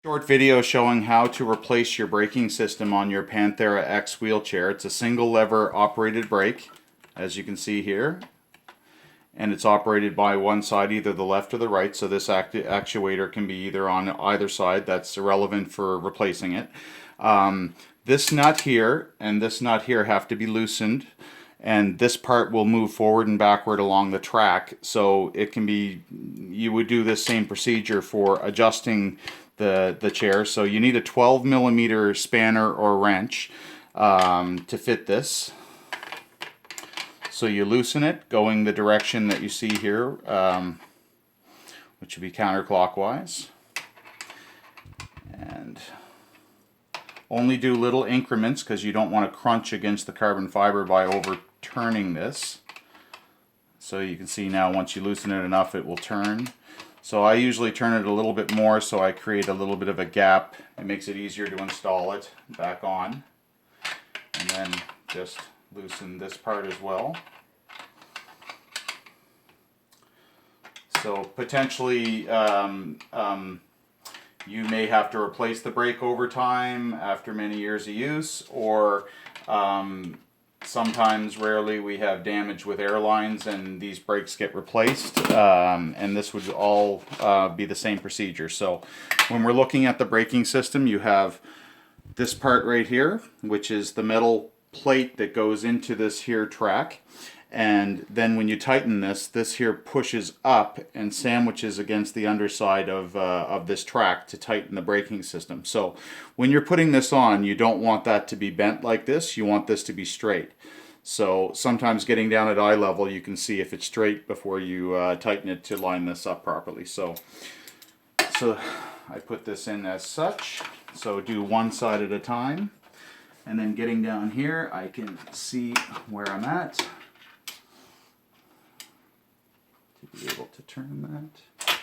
Short video showing how to replace your braking system on your Panthera X wheelchair. It's a single lever operated brake, as you can see here, and it's operated by one side, either the left or the right, so this actuator can be either on either side. That's irrelevant for replacing it. This nut here and this nut here have to be loosened, and this part will move forward and backward along the track, so it can be, you would do this same procedure for adjusting the chair. So you need a 12mm spanner or wrench to fit this. So you loosen it going the direction that you see here, which would be counterclockwise, and only do little increments because you don't want to crunch against the carbon fiber by overturning this. So you can see now once you loosen it enough it will turn. So I usually turn it a little bit more so I create a little bit of a gap. It makes it easier to install it back on. And then just loosen this part as well. So potentially you may have to replace the brake over time after many years of use, or sometimes, rarely, we have damage with airlines and these brakes get replaced, and this would all be the same procedure. So when we're looking at the braking system, you have this part right here, which is the metal plate that goes into this here track, and then when you tighten this, this here pushes up and sandwiches against the underside of this track to tighten the braking system. So when you're putting this on, you don't want that to be bent like this, you want this to be straight. So sometimes getting down at eye level you can see if it's straight before you tighten it to line this up properly. So I put this in as such, so do one side at a time, and then getting down here I can see where I'm at to be able to turn that.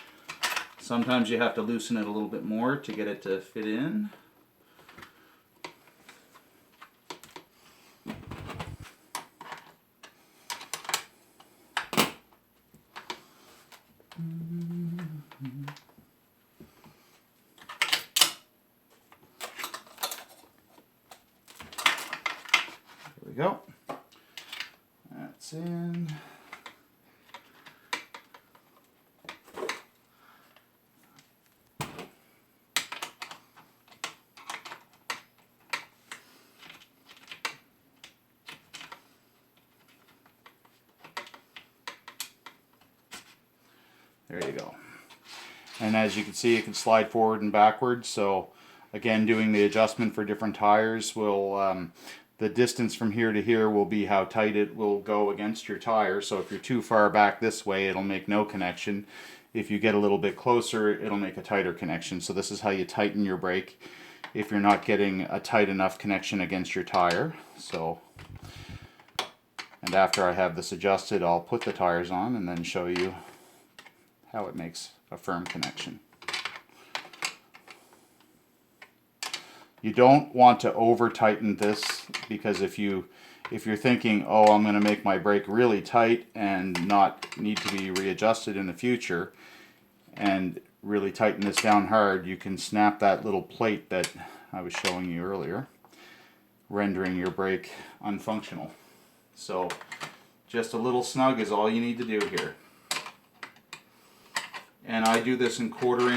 Sometimes you have to loosen it a little bit more to get it to fit in. There we go. That's in. There you go. And as you can see, it can slide forward and backwards. So again, doing the adjustment for different tires will, the distance from here to here will be how tight it will go against your tire. So if you're too far back this way, it'll make no connection. If you get a little bit closer, it'll make a tighter connection. So this is how you tighten your brake if you're not getting a tight enough connection against your tire. So, and after I have this adjusted, I'll put the tires on and then show you how it makes a firm connection. You don't want to over tighten this, because if you're thinking, oh, I'm going to make my brake really tight and not need to be readjusted in the future, and really tighten this down hard, you can snap that little plate that I was showing you earlier, rendering your brake unfunctional. So just a little snug is all you need to do here. And I do this in quarter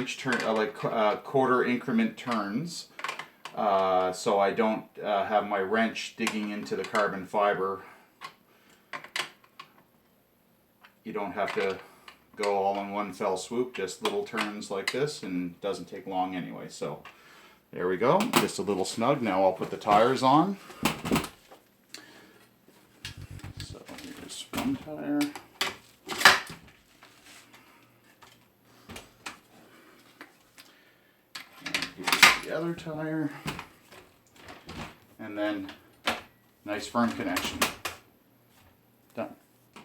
increment turns, so I don't have my wrench digging into the carbon fiber. You don't have to go all in one fell swoop, just little turns like this, and it doesn't take long anyway. So there we go, just a little snug. Now I'll put the tires on. So here's one tire. The other tire, and then nice firm connection.